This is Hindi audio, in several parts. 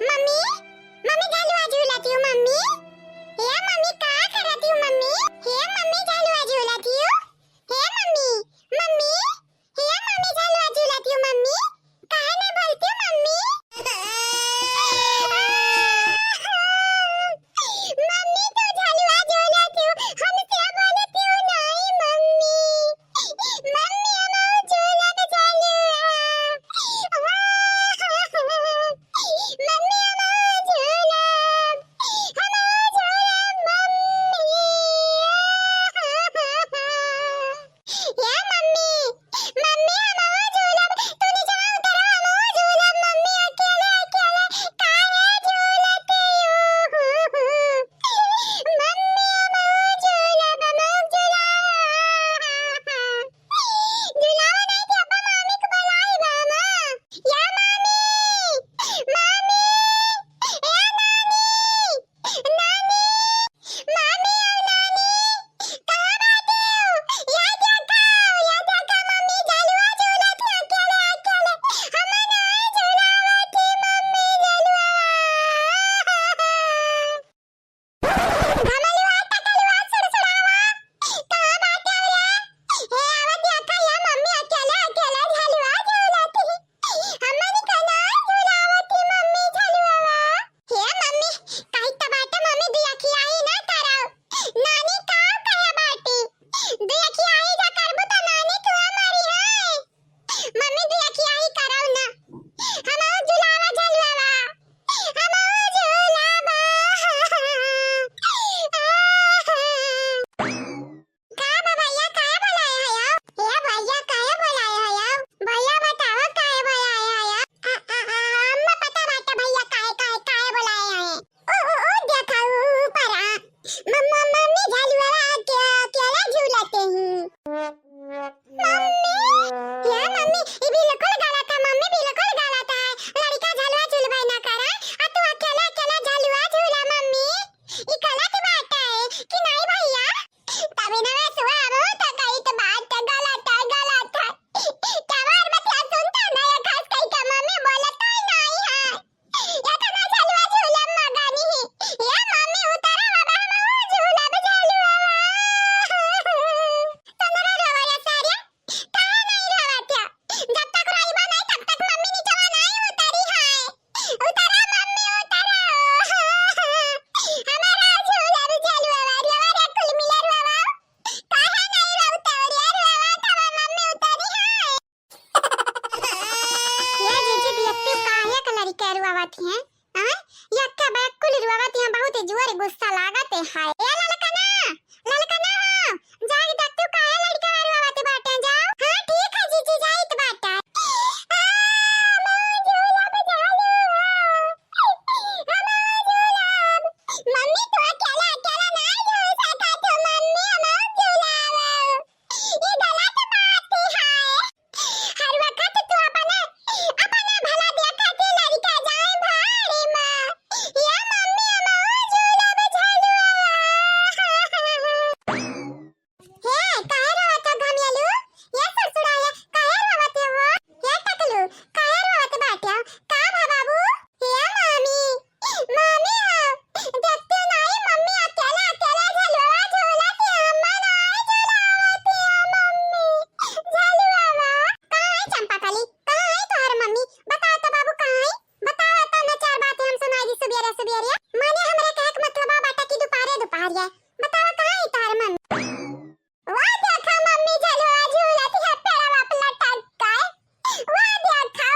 मम्मी मम्मी झालू झुलाती हूँ मम्मी। हे मम्मी क्या कर रही हूँ मम्मी। हे मम्मी झालू झुलाती हूँ। हे मम्मी मम्मी हे मम्मी झालू झुलाती हूँ मम्मी। काहे नहीं बोलती हूँ मम्मी। मम्मी तो झालू झुलाती हूँ हमसे बोलती हूँ नहीं मम्मी। मम्मी हम झूला के झालू गुस्सा लागते हाय ए ललकना जाग देख तू काहे लड़का वारवाते बाटे जाओ। हां ठीक है जीजी जाइत बाटा। मम्मी तो अकेला अकेला नहीं हो सकता तो मम्मी हम झूलावा ये गलत बात है। हर वक्त तू अपना भला देखते लड़का जाए भाड़े में या मम्मी हम झूलावा झूलवा। हे काहे रोवत घमियालू ये ससुराया काहे रोवत हो। हे टकलू काहे रोवत बाटे का बाबू। हे मम्मी देखते नहीं मम्मी अकेला अकेला झलवा झूलती अम्मा नहीं झुलावती मम्मी झलवा। कहां है चंपाकली कहां है तोहर मम्मी बताओ तो बाबू कहां है बताओ तो ना चार बातें हम सुनाई दी सुबेरे सुबेरे माने हमरे कहक मतलब बाटा की दोपहरे दोपहरिया बताओ कहां है तोहर मम्मी। वाह देखा मम्मी झलवा झूलती है पेड़ा बाप लटक के वाह देखा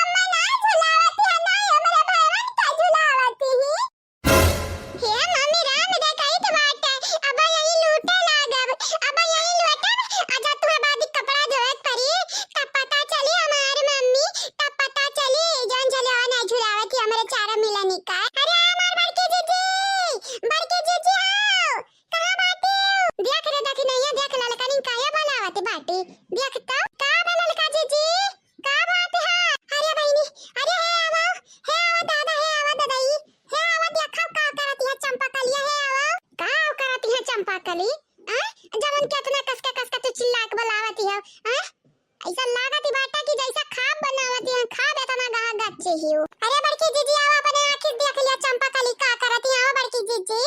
अम्मा नहीं झुलावती है नहीं हमरे भाईवन का झुलावती ही। हे मम्मी राम दे कई तो बात है अब यही लूटे लागब अब यही लूटब आजा तू बादी कपड़ा धोत परी तब पता चली हमारी मम्मी तब पता चली जौन झलवा नहीं झुलावती हमरे चारा मिला निकाल। अरे हमार बड़की जीजी आओ कहां बाटी देख रे देख नहीं है देख ललका नहीं काया बनावत बाटी देख तो का ललका जीजी का बात है। अरे बहनी अरे हे आवा दादा हे आवा दादाई हे आवा देखा का करती है चंपाकलिया हे आवा का करती है चंपाकली जवन कितना कसका तू चिल्ला के बुलावती है ऐसा लागती बाटा की जैसा खाब बनावती है खाब इतना गा गच्चे ही। अरे बड़की बड़की जीजी आओ अपने आंखें देख लिया चंपा कली का करती आओ बड़की जीजी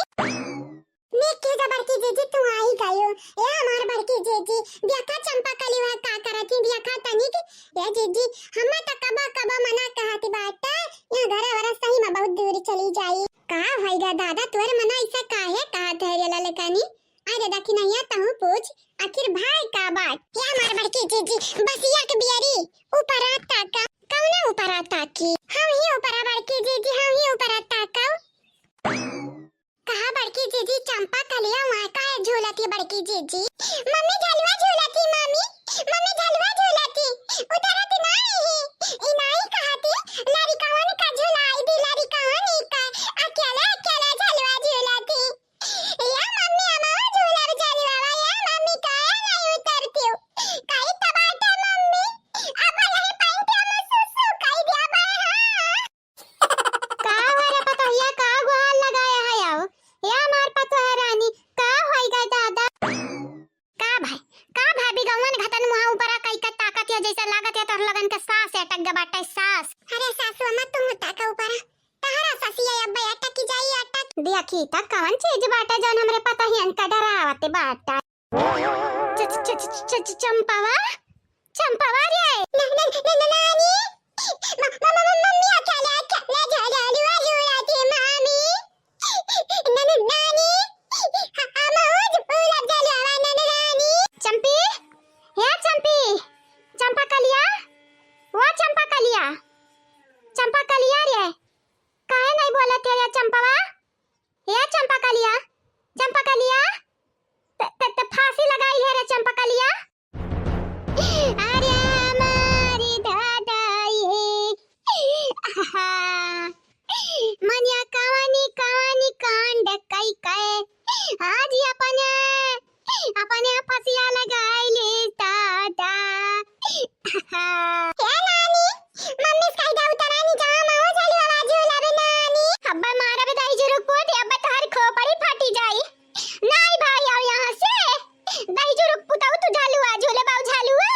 निक के बड़की जीजी तू आई गयो ए हमार बड़की जीजी देखा चंपा कली वह का करती देखा तनिक ए जीजी हमें तो कबा कबा मना कहती बात ये घर वाला सही में बहुत दूर चली जाई का होएगा दादा तोर मना ऐसा काहे कहत है रे ललकानी अरे देखी नहीं तहु पूछ आखिर भाई का बात ये हमार बड़की जीजी बसिया के बियरी ऊपर आता का कौन ऊपर आता की हम ही ऊपर बड़की जीजी हम ही ऊपर आता का कहा बड़की जीजी चंपा कलिया वहां का है झूलती बड़की जीजी मम्मी झलवा झूलती मम्मी झलवा झूलती उतरत नहीं ई नहीं कहती लारी कौन का झुलाई दी लारी कौन का अकेला अकेला झलवा झूलती या मम्मी हमारा झूला झलवा या मम्मी का नहीं उतरती काई तबाटा मम्मी अब नहीं पाएंगे हम सुसु काई दिया बा का हरे पता या का गुहाल लगाया है आओ या मार पतो है रानी का होएगा दादा का भाभी गवन घतन मुहा ऊपर कई का ताकत या जैसा लागत है तोर लगन के सांस अटक ग बाटे सांस अरे सासू अम्मा तुम ताका ऊपर तहरा ससिया अब्बा अटक की जाई अटक देखी त कौन चीज बाटे जौन हमरे पता ही अनका डरावते बाटा चंपावा चंपावा रे नानी मम्मी अकेले झलवा झूलती मामी नानी हम पूरा जलवा नानी चंपी हे चंपी चंपा कलिया वो चंपा कलिया रे काहे नहीं बोलत है ये चंपावा ये चंपा कलिया त फांसी लगाई है रे चंपा कलिया अरे हमारी दादाई मनिया कवानी कांड कई कए आज अपने फसिया लगाई ले दादा क्या नानी मम्मी स्काई उतरानी जा माओ चली आवाज लावे नानी अब्बा मारा बदाई जरूर को दे अब्बा तार खोपड़ी फटी जाई नहीं भाई आओ यहां से दही जरूर पुताऊ तू झालुआ झूले बाऊ झालुआ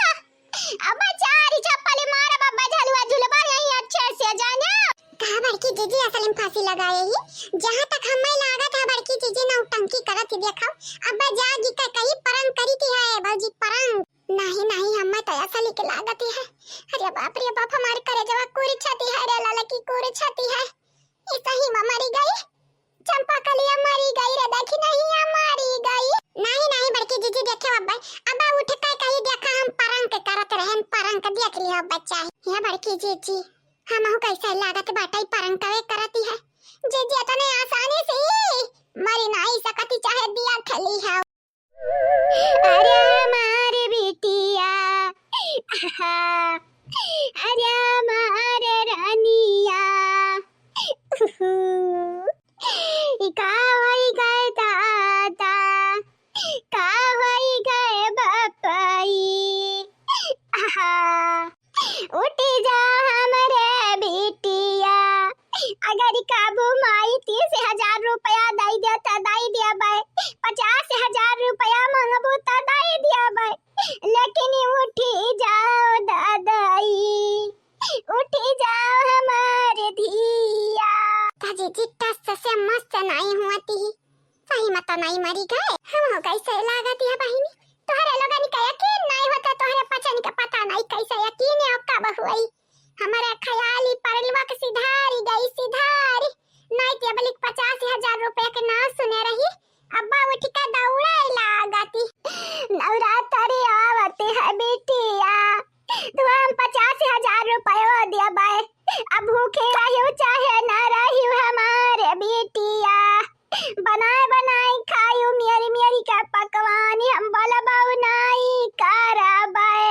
अब्बा चारी चप्पले मारा बाबा झालुआ झूले बार यहीं अच्छे से जाना कहा बड़की जीजी असल में फांसी लगाए ही जहां तक हमें लागत है बड़की जीजी ना टंकी करत देखो अब्बा जागी का कहीं परंग करी थी है बाजी परंग नहीं हमें तो ऐसा लिख लागत है अरे बाप हमारे करे जवा कोरी छाती है रे लाला की कोरी छाती है ये सही में मरी गई चंपा कलिया मरी गई रे देखी नहीं हमारी गई नहीं बड़की जीजी देखे अब्बा उठ के कहीं देखा हम परंग के करत रहन परंग के देख लियो बच्चा ये बड़की जीजी हम हो कैसा लागत बाटाई परंग कवे करती है जीजी इतने आसानी से मरी नहीं सकती चाहे दिया खली है अरे हमारे बिटिया अरे हमारे रानिया का होई गए दादा का होई गए बापाई उठी जा हमारे बिटिया अगर काबू माई 30,000 रुपया दाई दिया बाय 50,000 रुपया मांगबो त दाई दिया बाय लेकिन उठी जाओ दादाई उठी जाओ हमारे धिया ताजी जिट्टा से मस्त नहीं हुआती सही मत नहीं मरी गए हम हो कैसे लागती है बहिनी तोहरे लोगन का यकीन नहीं होता तोहरे पचन का पता नहीं कैसे यकीन है कब हुई हमारा ख्याली परलवा के सिधारी नहीं ते बलिक 50,000 रुपए के ना सुने रही अब्बा उठ के दौड़ाई लागती नवरात्रि आवते है बेटिया तू हम 50,000 रुपए दिया बाय अब भूखे रहियो चाहे ना रहियो हमारे बेटिया बनाए खायो मेरी का पकवान हम बलबाऊ नहीं कराबाए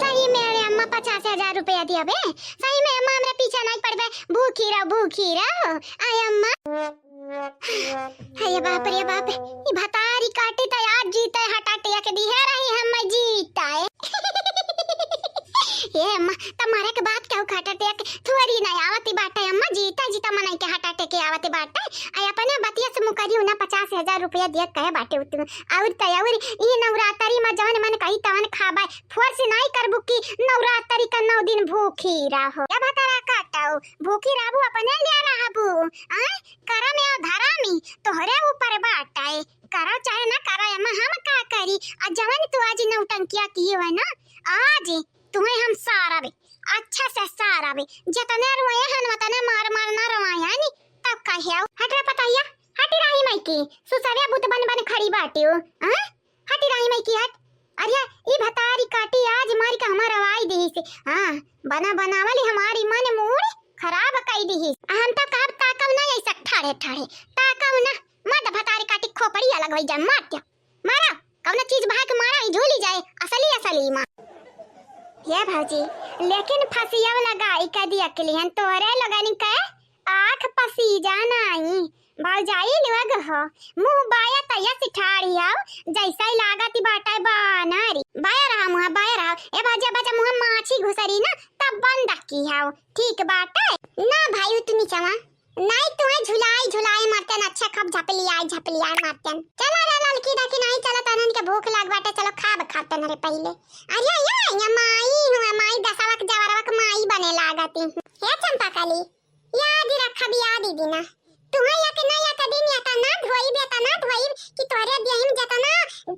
सही में अम्मा 50,000 रुपया दिया बे सही में अम्मा हमरा पीछे नहीं पड़बे भूखी रहो आय अम्मा हे बाप रे बाप ई भतारी काटी त आज जीते हटाटिया के दिहे रही हम जीता है ये अम्मा तुम्हारे के बात क्यों हटाटिया के थोड़ी नहीं आवती बाटे अम्मा जीता मनाई के हटाटे के आवती बाटे आय अपने बतिया से मुकरी ना 50,000 1000 रुपया दिया कहे बाटे उतनो और तयावर ई नवरात्रि में जवन मन कही तवन खाबा फोर्स नहीं करबू कि नवरात्रि का 9 दिन भूखी रहो या भतारा काटाओ भूखी रहबू अपने लिया रहबू आ करा में धरा में तोहरे ऊपर बाटाए करा चाहे ना करा हम का करी आ जवन तू आज नौटंकिया की है ना आज तुम्हें हम सारा बे अच्छा से सारा बे जतने रोए हन वतने मार मार ना रवाया नी तब कहियो हट रे पताया हटी रही मैं की सुसरिया बुत बन बन खड़ी बाटे हो हां हटी रही मैं की हट अरे ई भतारी काटी आज मारी का हमार रवाई दी से हां बना बनावली हमारी मन मूड खराब कई दी हम तो कब ताकब ना ऐसा ठाड़े ठाड़े ताकब ना मत भतारी काटी खोपड़ी अलग होई जा मार मारा कौन चीज भाग मारा ही झूली जाए असली असली मां ये भाजी लेकिन फसिया लगाई का दिया के लिए तोरे लगानी का आंख पसी जाना ही भौजाई लग हो मुंह बाया तैया सिठाड़ी आओ जैसा ही लागती बाटा बानारी बाया रहा ए भाजी बच्चा मुंह माछी घुसरी ना तब बंद की हाओ ठीक बाटा ना भाई तू नीचवा नहीं तुम्हें झुलाई मारतन अच्छा खब झपली आई मारतन चला ला लड़की डाकी नहीं चला तनन के भूख लाग बाटे चलो खातन रे पहले अरे या माई दसावक जवरवक माई बने लागती हे चंपा काली याद रखा भी याद दीना तुम्हें या के ना या कदी या ता ना धोई कि तोरे देहिम जता ना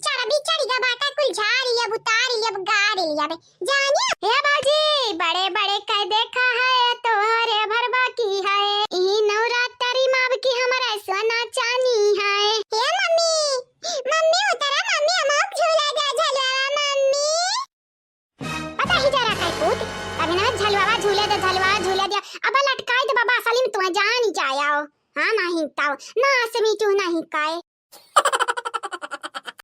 चरबी चढ़ी गा बाटा कुल झाड़ी या बुतारी या गाड़ी लिया बे जानी हे बाजी बड़े बड़े कह देखा है तोहरे भरवा की है ई नवरात्रि माव की हमारा सोना चानी है हे मम्मी उतरा मम्मी हम झूला झलवा मम्मी पता ही जरा काय पूत अभी ना झलवा झूले दिया अब लटकाई दे बाबा असली में तू जान ही जाया हां नहीं ताओ ना असमी तू नहीं काय